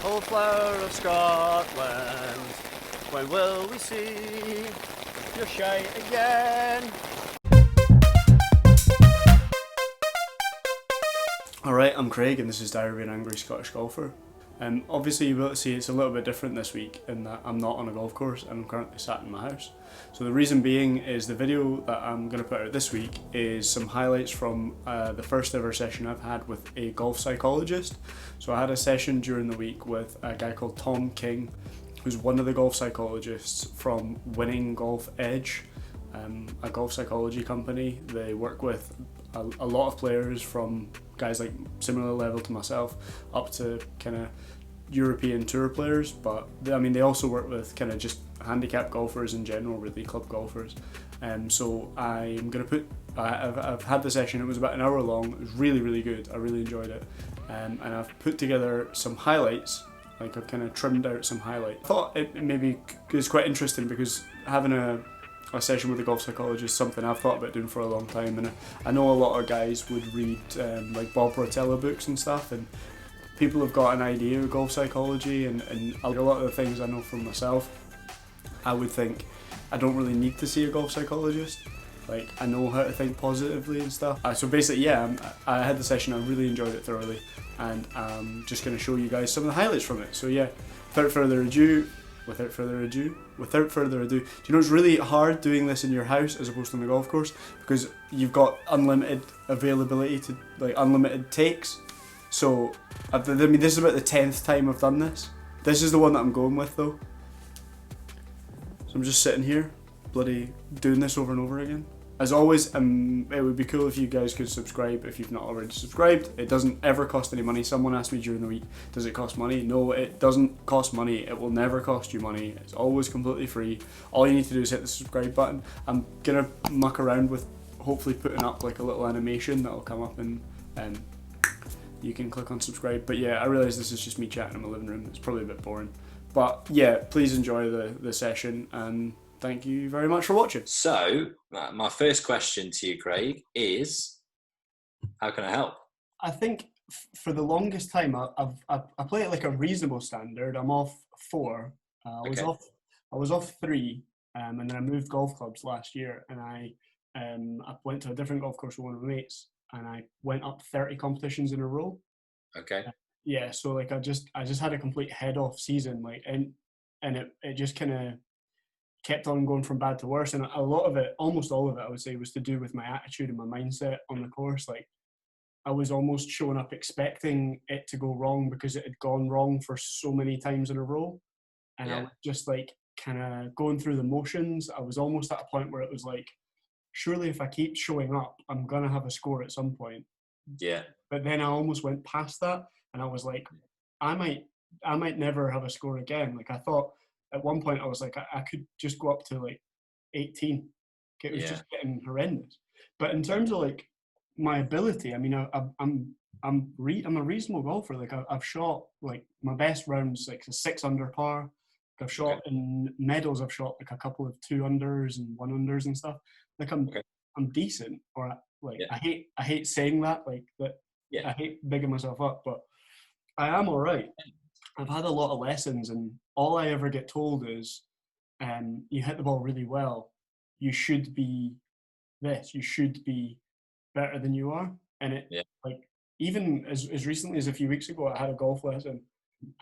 whole flower of Scotland. When will we see your shite again? Alright, I'm Craig and this is Diary of an Angry Scottish Golfer. Obviously you will see it's a little bit different this week in that I'm not on a golf course and I'm currently sat in my house. So the reason being is the video that I'm going to put out this week is some highlights from the first ever session I've had with a golf psychologist. So I had a session during the week with a guy called Tom King, who's one of the golf psychologists from Winning Golf Edge, a golf psychology company. They work with a lot of players from guys like similar level to myself up to kind of European tour players, but they also work with kind of just handicap golfers in general, really club golfers. So I'm gonna I've had the session. It was about an hour long. It was really good. I really enjoyed it, and I've put together some highlights. Like I've kind of trimmed out some highlights. I thought it maybe is quite interesting because having a session with a golf psychologist is something I've thought about doing for a long time, and I know a lot of guys would read like Bob Rotella books and stuff, and people have got an idea of golf psychology, and a lot of the things I know from myself, I would think I don't really need to see a golf psychologist. Like I know how to think positively and stuff. So basically, yeah, I had the session. I really enjoyed it thoroughly, and I'm just going to show you guys some of the highlights from it. So yeah, without further ado, do you know it's really hard doing this in your house as opposed to on the golf course because you've got unlimited availability to like unlimited takes. So this is about the 10th time I've done this. This is the one that I'm going with though. So I'm just sitting here, bloody doing this over and over again. As always, it would be cool if you guys could subscribe if you've not already subscribed. It doesn't ever cost any money. Someone asked me during the week, does it cost money? No, it doesn't cost money. It will never cost you money. It's always completely free. All you need to do is hit the subscribe button. I'm gonna muck around with hopefully putting up like a little animation that'll come up and you can click on subscribe. But yeah, I realise this is just me chatting in my living room. It's probably a bit boring. But yeah, please enjoy the session, and thank you very much for watching. So, my first question to you, Craig, is how can I help? I think for the longest time, I play at like a reasonable standard. I'm off 4. I was off 3, and then I moved golf clubs last year, and I went to a different golf course with one of my mates, and I went up 30 competitions in a row. Okay. Yeah, so like I just had a complete head off season, like and it just kind of kept on going from bad to worse, and a lot of it, almost all of it, I would say, was to do with my attitude and my mindset on the course. Like I was almost showing up expecting it to go wrong because it had gone wrong for so many times in a row, and I was just like kind of going through the motions. I was almost at a point where it was like, surely if I keep showing up, I'm gonna have a score at some point. Yeah. But then I almost went past that, and I was like, I might never have a score again. Like I thought at one point I was like, I could just go up to like 18. It was just getting horrendous. But in terms of like my ability, I mean, I'm a reasonable golfer. Like I've shot like my best rounds like a 6 under par. I've shot in medals. I've shot like a couple of 2 unders and 1 unders and stuff. Like I'm decent. Or like I hate saying that. Like that. I hate bigging myself up, but I am all right. I've had a lot of lessons, and all I ever get told is, you hit the ball really well. You should be this. You should be better than you are. And it like even as recently as a few weeks ago, I had a golf lesson,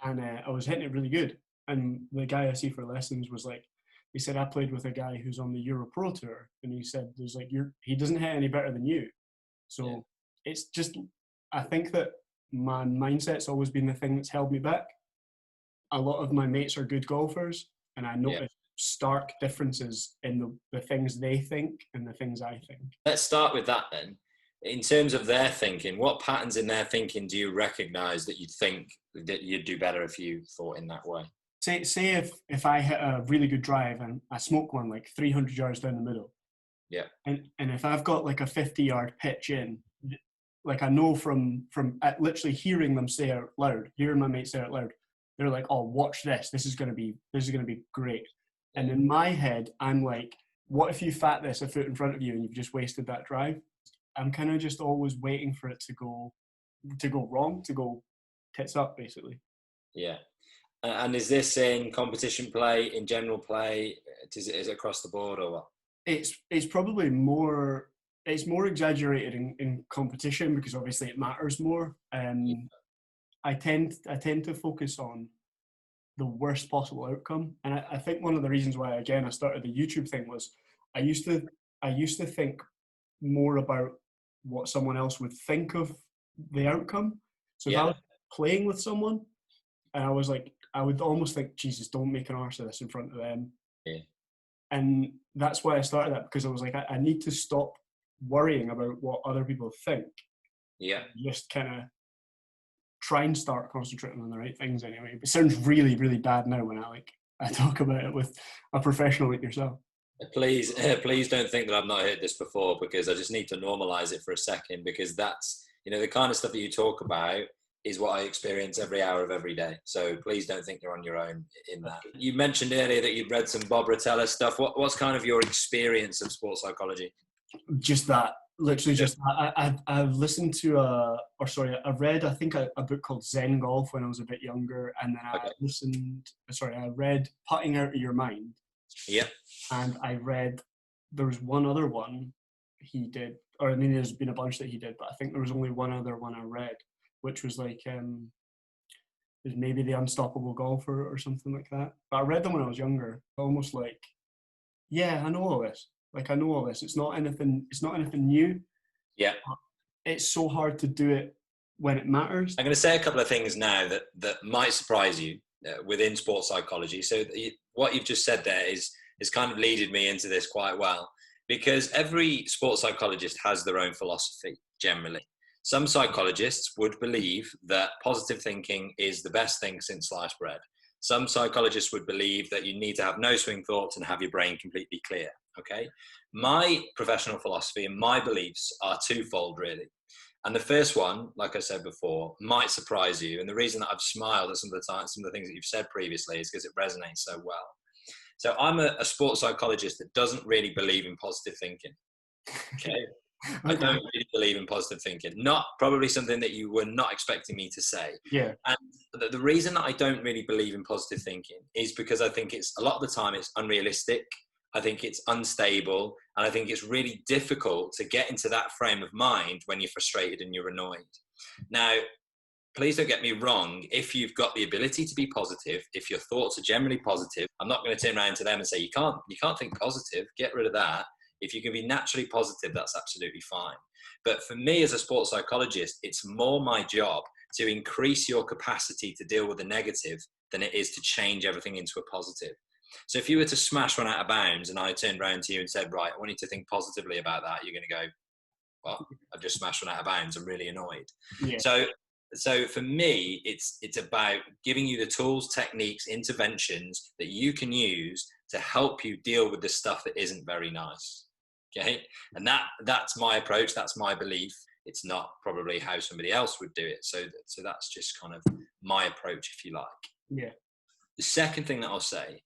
and I was hitting it really good. And the guy I see for lessons was like, he said, I played with a guy who's on the Euro Pro Tour, and he said, there's like he doesn't hit any better than you. So it's just, I think that my mindset's always been the thing that's held me back. A lot of my mates are good golfers, and I notice stark differences in the things they think and the things I think. Let's start with that then. In terms of their thinking, what patterns in their thinking do you recognise that you'd think that you'd do better if you thought in that way? Say if I hit a really good drive and I smoke one like 300 yards down the middle, and if I've got like a 50-yard pitch in, like I know from literally hearing them say out loud, hearing my mates say out loud, they're like, oh, watch this. This is gonna be great. And in my head, I'm like, what if you fat this a foot in front of you and you've just wasted that drive? I'm kind of just always waiting for it to go wrong, to go tits up, basically. Yeah. And is this in competition play, in general play? Is it across the board or what? It's probably more, it's more exaggerated in competition because obviously it matters more. Yeah. I tend to focus on the worst possible outcome, and I think one of the reasons why again I started the YouTube thing was I used to I used to think more about what someone else would think of the outcome. So if I Yeah. was playing with someone and I was like, I would almost think, Jesus, don't make an arse of this in front of them. Yeah. And that's why I started that, because I was like, I need to stop worrying about what other people think. Yeah. Just kind of try and start concentrating on the right things anyway. It sounds really, really bad now when I talk about it with a professional like yourself. Please, please don't think that I've not heard this before, because I just need to normalize it for a second, because that's, the kind of stuff that you talk about is what I experience every hour of every day. So please don't think you're on your own in that. You mentioned earlier that you'd read some Bob Rotella stuff. What's kind of your experience of sports psychology? Just that, literally just I've listened to I read, I think a book called Zen Golf when I was a bit younger, and then I read Putting Out of Your Mind. Yeah. And I read, there was one other one he did, or I mean there's been a bunch that he did, but I think there was only one other one I read, which was like it was maybe The Unstoppable Golfer or something like that. But I read them when I was younger, almost like, yeah, I know all this. Like, I know all this. It's not anything new. Yeah. It's so hard to do it when it matters. I'm going to say a couple of things now that might surprise you within sports psychology. So what you've just said there is kind of leaded me into this quite well, because every sports psychologist has their own philosophy generally. Some psychologists would believe that positive thinking is the best thing since sliced bread. Some psychologists would believe that you need to have no swing thoughts and have your brain completely clear. Okay. My professional philosophy and my beliefs are twofold, really. And the first one, like I said before, might surprise you. And the reason that I've smiled at some of the things that you've said previously is because it resonates so well. So I'm a sports psychologist that doesn't really believe in positive thinking. Okay. I don't really believe in positive thinking. Not probably something that you were not expecting me to say. Yeah. And the reason that I don't really believe in positive thinking is because I think it's, a lot of the time, it's unrealistic. I think it's unstable. And I think it's really difficult to get into that frame of mind when you're frustrated and you're annoyed. Now, please don't get me wrong. If you've got the ability to be positive, if your thoughts are generally positive, I'm not going to turn around to them and say, you can't think positive, get rid of that. If you can be naturally positive, that's absolutely fine. But for me as a sports psychologist, it's more my job to increase your capacity to deal with the negative than it is to change everything into a positive. So if you were to smash one out of bounds and I turned around to you and said, right, I want you to think positively about that, you're going to go, well, I've just smashed one out of bounds. I'm really annoyed. Yeah. So for me, it's about giving you the tools, techniques, interventions that you can use to help you deal with the stuff that isn't very nice. Okay. And that's my approach. That's my belief. It's not probably how somebody else would do it. So that's just kind of my approach, if you like. Yeah. The second thing that I'll say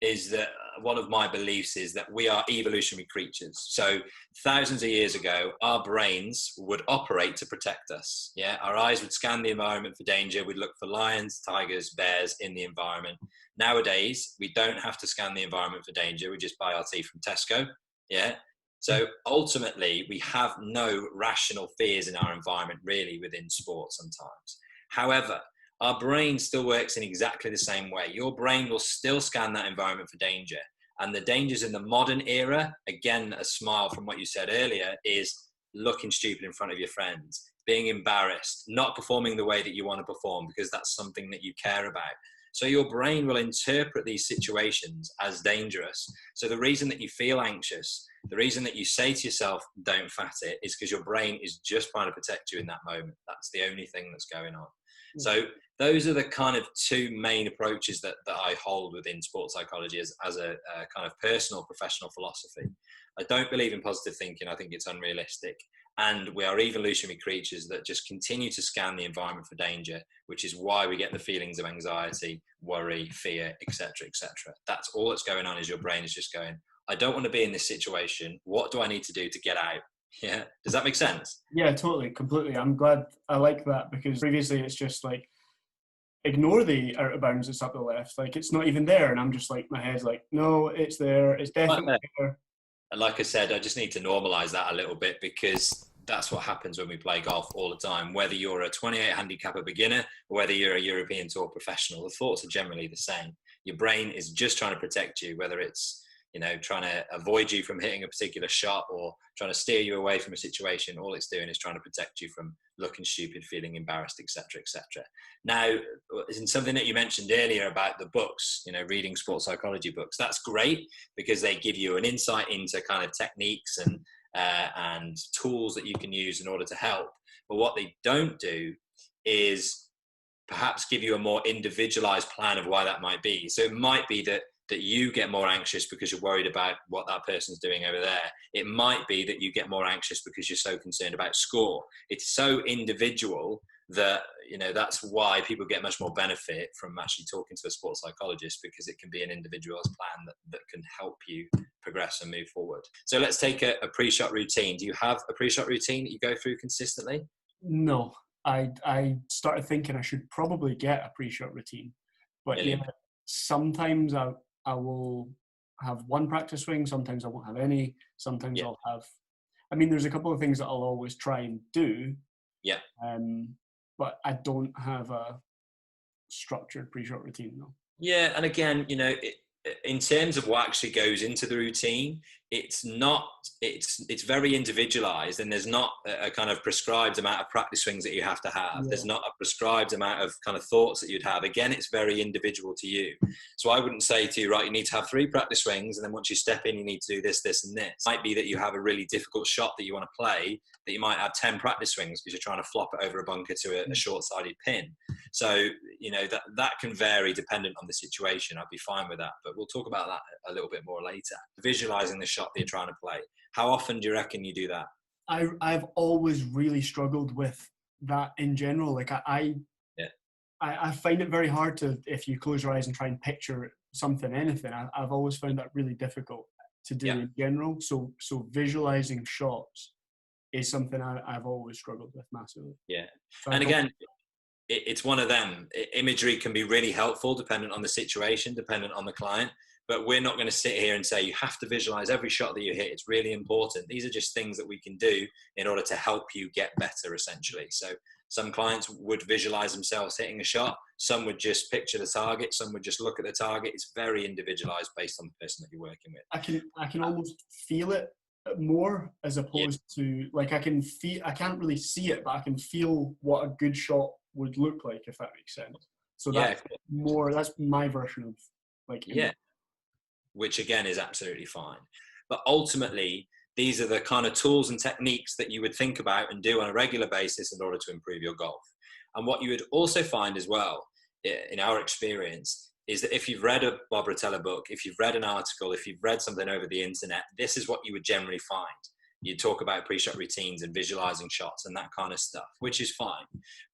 is that one of my beliefs is that we are evolutionary creatures. So thousands of years ago, our brains would operate to protect us. Yeah, our eyes would scan the environment for danger. We'd look for lions, tigers, bears in the environment. Nowadays, we don't have to scan the environment for danger. We just buy our tea from Tesco. Yeah. So ultimately, we have no rational fears in our environment, really, within sport sometimes. However, our brain still works in exactly the same way. Your brain will still scan that environment for danger. And the dangers in the modern era, again, a smile from what you said earlier, is looking stupid in front of your friends, being embarrassed, not performing the way that you want to perform because that's something that you care about. So your brain will interpret these situations as dangerous. So the reason that you feel anxious, the reason that you say to yourself, don't fat it, is because your brain is just trying to protect you in that moment. That's the only thing that's going on. So those are the kind of two main approaches that I hold within sports psychology as a kind of personal professional philosophy. I don't believe in positive thinking. I think it's unrealistic. And we are evolutionary creatures that just continue to scan the environment for danger, which is why we get the feelings of anxiety, worry, fear, etc., etc. That's all that's going on, is your brain is just going, I don't want to be in this situation. What do I need to do to get out? Yeah. Does that make sense? Yeah, totally, completely. I'm glad. I like that, because previously it's just like, ignore the out of bounds that's up the left. Like, it's not even there. And I'm just like, my head's like, no, it's there. It's definitely there. And like I said, I just need to normalize that a little bit, because that's what happens when we play golf all the time. Whether you're a 28 handicapper beginner or whether you're a European Tour professional, the thoughts are generally the same. Your brain is just trying to protect you, whether it's, you know, trying to avoid you from hitting a particular shot or trying to steer you away from a situation. All it's doing is trying to protect you from looking stupid, feeling embarrassed, etc., etc. Now, in something that you mentioned earlier about the books, you know, reading sports psychology books, that's great because they give you an insight into kind of techniques and tools that you can use in order to help. But what they don't do is perhaps give you a more individualized plan of why that might be. So it might be that you get more anxious because you're worried about what that person's doing over there. It might be that you get more anxious because you're so concerned about score. It's so individual that, you know, that's why people get much more benefit from actually talking to a sports psychologist, because it can be an individualized plan that can help you progress and move forward. So let's take a pre-shot routine. Do you have a pre-shot routine that you go through consistently? No, I started thinking I should probably get a pre-shot routine, but yeah, sometimes I will have one practice swing, sometimes I won't have any, sometimes I'll have, I mean, there's a couple of things that I'll always try and do, but I don't have a structured pre-shot routine, though. Yeah, and again, you know, in terms of what actually goes into the routine, it's very individualized, and there's not a kind of prescribed amount of practice swings that you have to have. There's not a prescribed amount of kind of thoughts that you'd have. Again, it's very individual to you. So I wouldn't say to you, right, you need to have 3 practice swings, and then once you step in, you need to do this, this, and this. It might be that you have a really difficult shot that you want to play, that you might have 10 practice swings because you're trying to flop it over a bunker to a short-sided pin. So, you know, that can vary dependent on the situation. I'd be fine with that, but we'll talk about that a little bit more later. Visualizing the shot that you're trying to play. How often do you reckon you do that? I've always really struggled with that in general. Like I find it very hard to, if you close your eyes and try and picture something, anything, I've always found that really difficult to do in general. So visualizing shots is something I've always struggled with massively. Yeah. So and again, it's one of them. Imagery can be really helpful dependent on the situation, dependent on the client. But we're not going to sit here and say you have to visualize every shot that you hit. It's really important. These are just things that we can do in order to help you get better, essentially. So some clients would visualize themselves hitting a shot. Some would just picture the target. Some would just look at the target. It's very individualized based on the person that you're working with. I can almost feel it more, as opposed to, like, I can't really see it, but I can feel what a good shot would look like, if that makes sense. So that's my version of, like, which again is absolutely fine. But ultimately, these are the kind of tools and techniques that you would think about and do on a regular basis in order to improve your golf. And what you would also find as well, in our experience, is that if you've read a Bob Rotella book, if you've read an article, if you've read something over the internet, this is what you would generally find. You talk about pre-shot routines and visualizing shots and that kind of stuff, which is fine.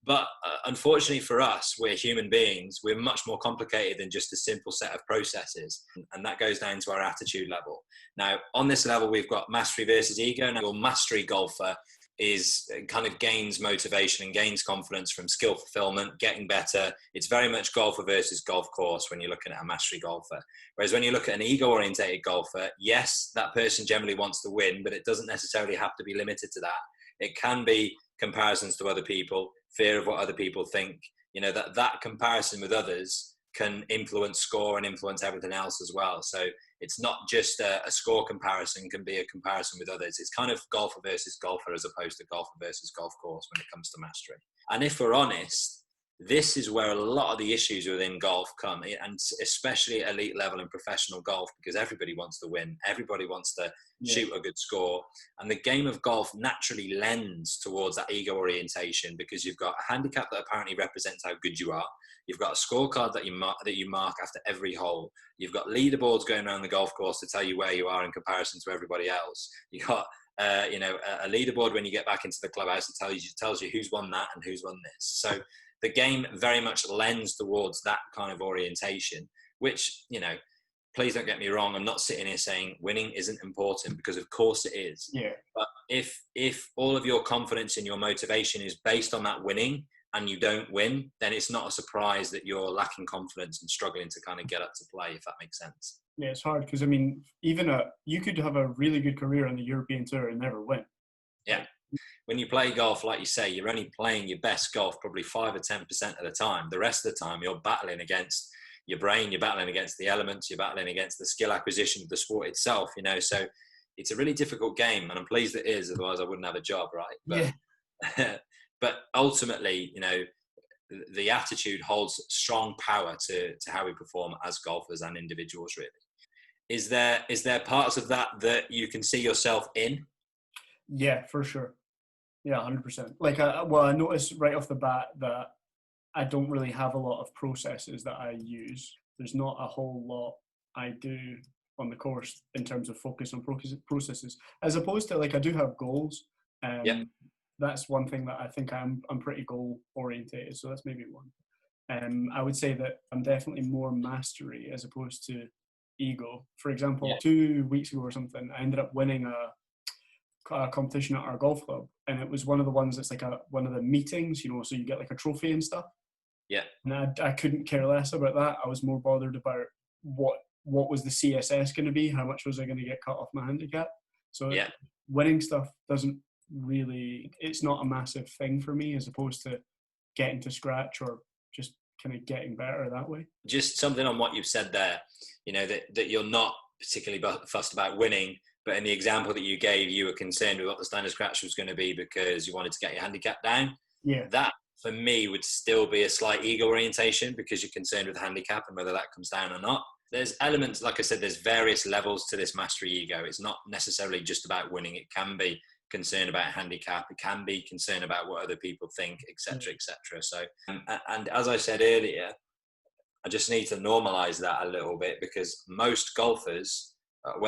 But unfortunately for us, we're human beings. We're much more complicated than just a simple set of processes. And that goes down to our attitude level. Now, on this level, we've got mastery versus ego. Now, your mastery golfer is kind of gains motivation and gains confidence from skill fulfillment, getting better. It's very much golfer versus golf course when you're looking at a mastery golfer. Whereas when you look at an ego-orientated golfer, yes, that person generally wants to win, but it doesn't necessarily have to be limited to that. It can be comparisons to other people, fear of what other people think. You know, that comparison with others can influence score and influence everything else as well. So it's not just a score comparison, it can be a comparison with others. It's kind of golfer versus golfer as opposed to golfer versus golf course when it comes to mastery. And if we're honest, this is where a lot of the issues within golf come, and especially at elite level in professional golf, because everybody wants to win. Everybody wants to shoot a good score. And the game of golf naturally lends towards that ego orientation, because you've got a handicap that apparently represents how good you are. You've got a scorecard that you mark after every hole. You've got leaderboards going around the golf course to tell you where you are in comparison to everybody else. You've got a leaderboard when you get back into the clubhouse that tells you who's won that and who's won this. So the game very much lends towards that kind of orientation, which, you know, please don't get me wrong. I'm not sitting here saying winning isn't important, because of course it is. Yeah. But if all of your confidence and your motivation is based on that winning, and you don't win, then it's not a surprise that you're lacking confidence and struggling to kind of get up to play, if that makes sense. Yeah, it's hard because, I mean, you could have a really good career on the European Tour and never win. Yeah. When you play golf, like you say, you're only playing your best golf probably 5 or 10% of the time. The rest of the time, you're battling against your brain, you're battling against the elements, you're battling against the skill acquisition of the sport itself, you know. So it's a really difficult game, and I'm pleased it is, otherwise I wouldn't have a job, right? But, yeah. But ultimately, you know, the attitude holds strong power to how we perform as golfers and individuals, really. Is there parts of that you can see yourself in? Yeah, for sure. Yeah, 100%. Like, I noticed right off the bat that I don't really have a lot of processes that I use. There's not a whole lot I do on the course in terms of focus on processes, as opposed to, like, I do have goals. That's one thing that I think I'm pretty goal orientated. So that's maybe one. I would say that I'm definitely more mastery as opposed to ego. For example, 2 weeks ago or something, I ended up winning a competition at our golf club, and it was one of the ones that's like one of the meetings, you know, so you get like a trophy and stuff. And I couldn't care less about that. I was more bothered about what was the CSS going to be, how much was I going to get cut off my handicap. So winning stuff it's not a massive thing for me, as opposed to getting to scratch or just kind of getting better that way. Just something on what you've said there, you know, that you're not particularly fussed about winning, but in the example that you gave, you were concerned with what the standard scratch was going to be because you wanted to get your handicap down. Yeah. That, for me, would still be a slight ego orientation because you're concerned with the handicap and whether that comes down or not. There's elements, like I said, there's various levels to this mastery ego. It's not necessarily just about winning. It can be concern about handicap. It can be concern about what other people think, etc., etc. So, and as I said earlier, I just need to normalize that a little bit, because most golfers,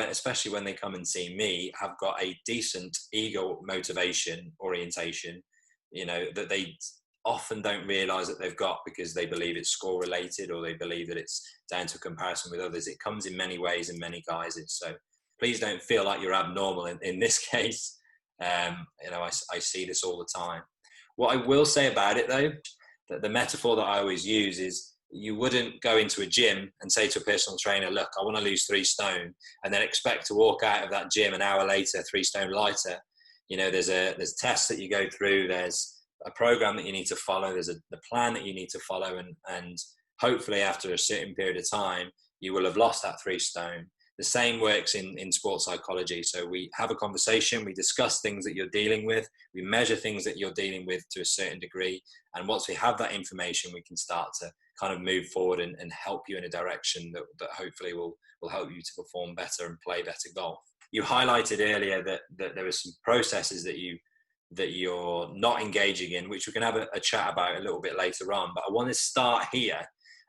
especially when they come and see me, have got a decent ego motivation orientation, you know, that they often don't realize that they've got, because they believe it's score related, or they believe that it's down to comparison with others. It comes in many ways, in many guises. So please don't feel like you're abnormal in this case. You know, I see this all the time. What I will say about it, though, that the metaphor that I always use is, you wouldn't go into a gym and say to a personal trainer, look, I want to lose 3 stone, and then expect to walk out of that gym an hour later 3 stone lighter. You know, there's tests that you go through, there's a program that you need to follow, there's the plan that you need to follow, and hopefully after a certain period of time you will have lost that 3 stone. The same works in sports psychology. So we have a conversation, we discuss things that you're dealing with, we measure things that you're dealing with to a certain degree, and once we have that information, we can start to kind of move forward and help you in a direction that hopefully will help you to perform better and play better golf. You highlighted earlier that there are some processes that you're not engaging in, which we can have a chat about a little bit later on, but I want to start here.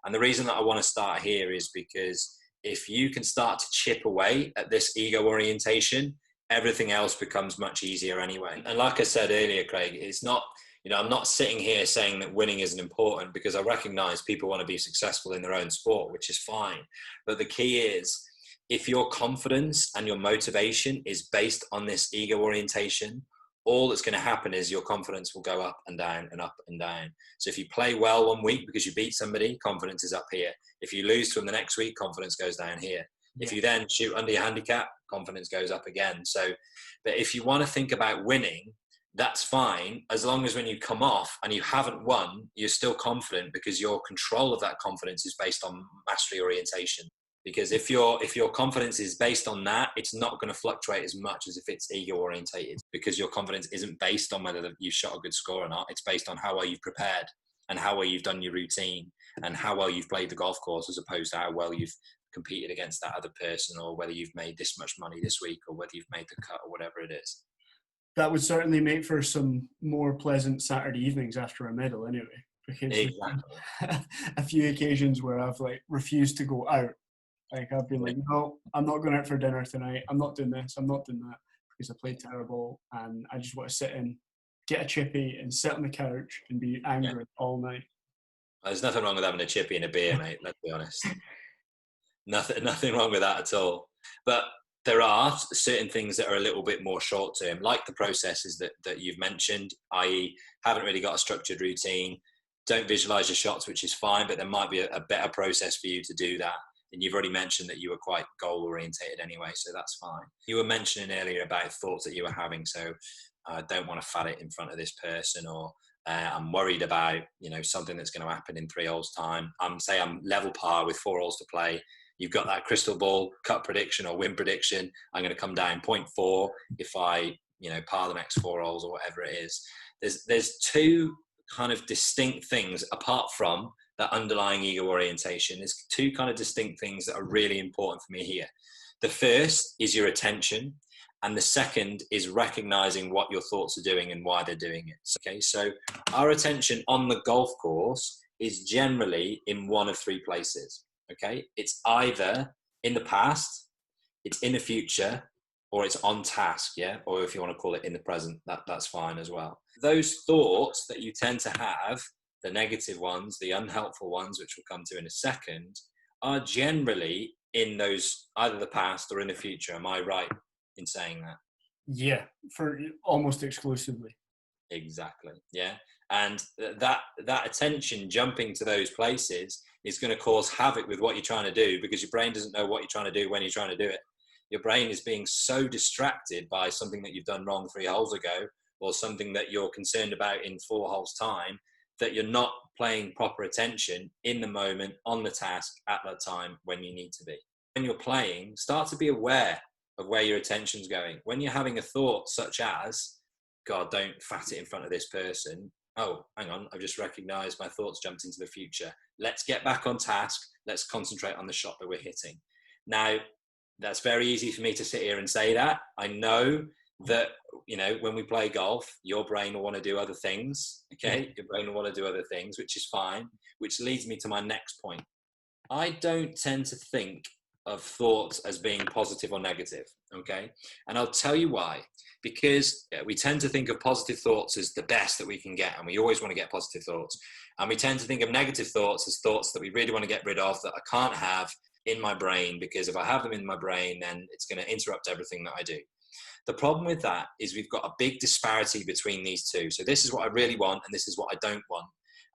And the reason that I want to start here is because if you can start to chip away at this ego orientation, everything else becomes much easier anyway. And like I said earlier, Craig, it's not, you know, I'm not sitting here saying that winning isn't important, because I recognize people want to be successful in their own sport, which is fine. But the key is, if your confidence and your motivation is based on this ego orientation, all that's going to happen is your confidence will go up and down and up and down. So if you play well one week because you beat somebody, confidence is up here. If you lose to them the next week, confidence goes down here. Yeah. If you then shoot under your handicap, confidence goes up again. So, but if you want to think about winning, that's fine, as long as when you come off and you haven't won, you're still confident, because your control of that confidence is based on mastery orientation. Because if your confidence is based on that, it's not going to fluctuate as much as if it's ego orientated, because your confidence isn't based on whether you shot a good score or not. It's based on how well you've prepared and how well you've done your routine and how well you've played the golf course, as opposed to how well you've competed against that other person, or whether you've made this much money this week, or whether you've made the cut, or whatever it is. That would certainly make for some more pleasant Saturday evenings after a medal anyway, because exactly. A few occasions where I've like refused to go out. Like I've been like, no, I'm not going out for dinner tonight. I'm not doing this. I'm not doing that, because I played terrible, and I just want to sit in, get a chippy, and sit on the couch and be angry all night. There's nothing wrong with having a chippy and a beer, mate. Let's be honest. Nothing wrong with that at all. But there are certain things that are a little bit more short term, like the processes that you've mentioned, i.e. haven't really got a structured routine, don't visualize your shots, which is fine, but there might be a better process for you to do that. And you've already mentioned that you were quite goal orientated anyway, so that's fine. You were mentioning earlier about thoughts that you were having. So I don't want to fat it in front of this person, or I'm worried about, something that's going to happen in 3 holes time. I'm level par with 4 holes to play. You've got that crystal ball cut prediction or win prediction. I'm going to come down 0.4 if I, par the next 4 holes or whatever it is. There's two kind of distinct things apart from that underlying ego orientation. There's two kind of distinct things that are really important for me here. The first is your attention, and the second is recognizing what your thoughts are doing and why they're doing it. Okay, so our attention on the golf course is generally in one of 3 places. Okay, it's either in the past, it's in the future, or it's on task, yeah? Or if you want to call it in the present, that's fine as well. Those thoughts that you tend to have, the negative ones, the unhelpful ones, which we'll come to in a second, are generally in those, either the past or in the future. Am I right in saying that? Yeah, for almost exclusively. Exactly, yeah. And that attention jumping to those places is going to cause havoc with what you're trying to do, because your brain doesn't know what you're trying to do when you're trying to do it. Your brain is being so distracted by something that you've done wrong 3 holes ago, or something that you're concerned about in 4 holes time, that you're not paying proper attention in the moment, on the task, at that time when you need to be. When you're playing, start to be aware of where your attention's going. When you're having a thought such as, God, don't fat it in front of this person. Oh, hang on, I've just recognized my thoughts jumped into the future. Let's get back on task. Let's concentrate on the shot that we're hitting. Now, that's very easy for me to sit here and say that. I know that, when we play golf, your brain will want to do other things. Okay, your brain will want to do other things, which is fine, which leads me to my next point. I don't tend to think of thoughts as being positive or negative. Okay, and I'll tell you why. Because we tend to think of positive thoughts as the best that we can get, and we always want to get positive thoughts. And we tend to think of negative thoughts as thoughts that we really want to get rid of, that I can't have in my brain, because if I have them in my brain, then it's going to interrupt everything that I do. The problem with that is we've got a big disparity between these two. So this is what I really want, and this is what I don't want.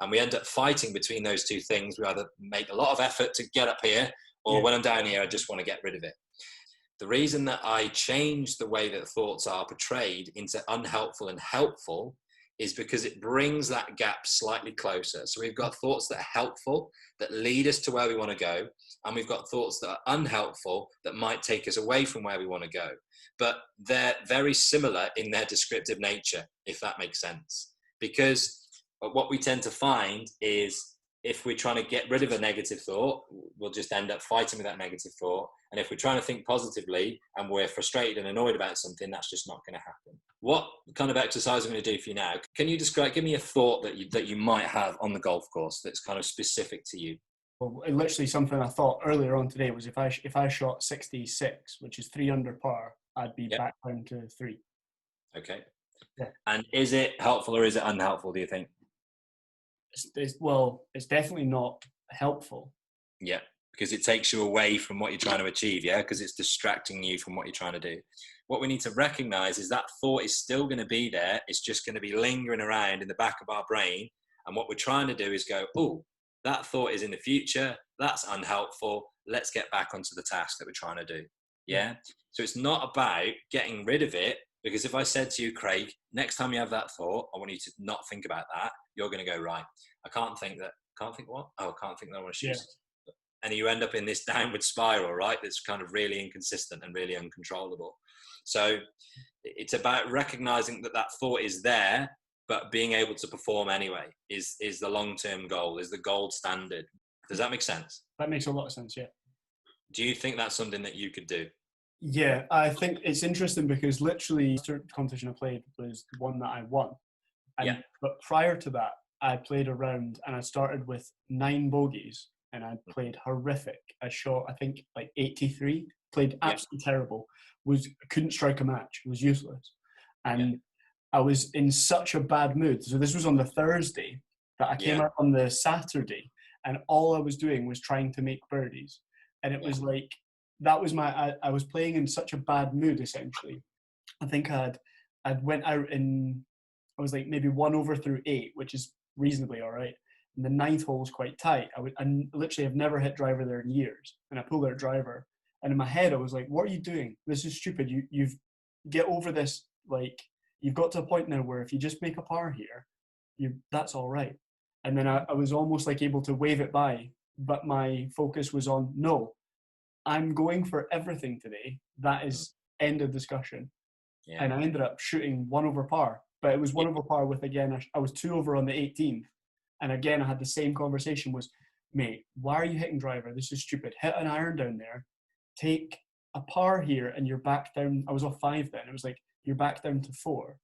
And we end up fighting between those two things. We either make a lot of effort to get up here, or when I'm down here, I just want to get rid of it. The reason that I change the way that thoughts are portrayed into unhelpful and helpful is because it brings that gap slightly closer. So we've got thoughts that are helpful, that lead us to where we want to go. And we've got thoughts that are unhelpful, that might take us away from where we want to go. But they're very similar in their descriptive nature, if that makes sense. Because what we tend to find is, if we're trying to get rid of a negative thought, we'll just end up fighting with that negative thought. And if we're trying to think positively and we're frustrated and annoyed about something, that's just not going to happen. What kind of exercise I'm going to do for you now? Can you give me a thought that you might have on the golf course that's kind of specific to you? Well, literally something I thought earlier on today was, if I shot 66, which is 3 under par, I'd be back down to 3. Okay. Yeah. And is it helpful or is it unhelpful, do you think? It's definitely not helpful. Yeah, because it takes you away from what you're trying to achieve, yeah? Because it's distracting you from what you're trying to do. What we need to recognize is that thought is still going to be there. It's just going to be lingering around in the back of our brain. And what we're trying to do is go, oh, that thought is in the future. That's unhelpful. Let's get back onto the task that we're trying to do. Yeah? So it's not about getting rid of it. Because if I said to you, Craig, next time you have that thought, I want you to not think about that. You're going to go, right, I can't think what? Oh, I can't think that I want to shoot. Yeah. And you end up in this downward spiral, right? That's kind of really inconsistent and really uncontrollable. So it's about recognizing that that thought is there, but being able to perform anyway is the long-term goal, is the gold standard. Does that make sense? That makes a lot of sense, yeah. Do you think that's something that you could do? Yeah, I think it's interesting because literally the competition I played was the one that I won. But prior to that, I played a round and I started with 9 bogeys and I played horrific. I shot, I think, like 83, played absolutely terrible. Couldn't strike a match. It was useless. And I was in such a bad mood. So this was on the Thursday that I came out on the Saturday, and all I was doing was trying to make birdies. And it was like, that was I was playing in such a bad mood, essentially. I think I'd went out in, I was like maybe 1 over through 8, which is reasonably all right. And the ninth hole was quite tight. I literally have never hit driver there in years. And I pulled out driver. And in my head, I was like, what are you doing? This is stupid. You've get over this. Like, you've got to a point now where if you just make a par here, that's all right. And then I was almost like able to wave it by. But my focus was on, no, I'm going for everything today. That is end of discussion. Yeah. And I ended up shooting 1 over par. But it was 1 over par with, again, I was 2 over on the 18th. And again, I had the same conversation was, mate, why are you hitting driver? This is stupid. Hit an iron down there. Take a par here and you're back down. I was off 5 then. It was like, you're back down to 4.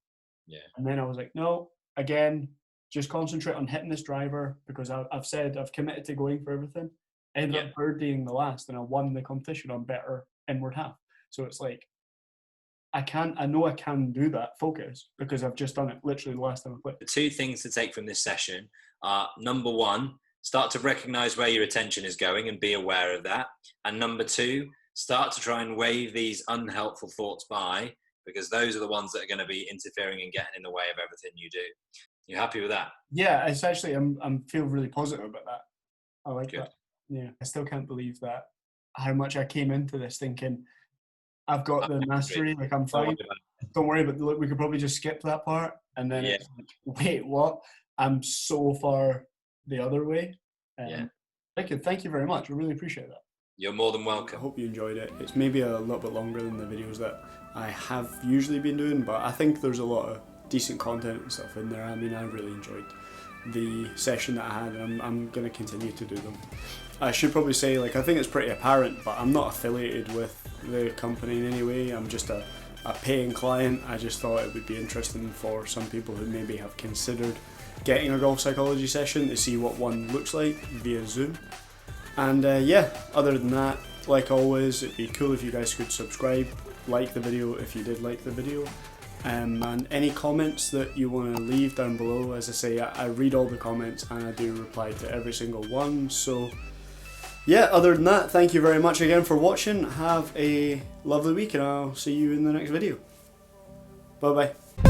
Yeah. And then I was like, no, again, just concentrate on hitting this driver because I've said I've committed to going for everything. I ended up birdieing the last and I won the competition on better inward half. So it's like, I know I can do that focus because I've just done it literally the last time I played. The 2 things to take from this session are, number 1, start to recognize where your attention is going and be aware of that. And number 2, start to try and wave these unhelpful thoughts by, because those are the ones that are going to be interfering and getting in the way of everything you do. You happy with that? Yeah, it's actually, I'm feel really positive about that. I like that. Yeah, I still can't believe that how much I came into this thinking, I've got the mastery, like I'm fine. Don't worry, but look, we could probably just skip that part. And then it's like, wait, what? I'm so far the other way. Thank you very much. I really appreciate that. You're more than welcome. I hope you enjoyed it. It's maybe a little bit longer than the videos that I have usually been doing, but I think there's a lot of decent content and stuff in there. I mean, I really enjoyed the session that I had, and I'm going to continue to do them. I should probably say, like, I think it's pretty apparent, but I'm not affiliated with the company in any way. I'm just a paying client. I just thought it would be interesting for some people who maybe have considered getting a golf psychology session to see what one looks like via Zoom. And other than that, like always, it'd be cool if you guys could subscribe, like the video if you did like the video, and any comments that you want to leave down below. As I say, I read all the comments and I do reply to every single one. So yeah, other than that, thank you very much again for watching. Have a lovely week and I'll see you in the next video. Bye bye.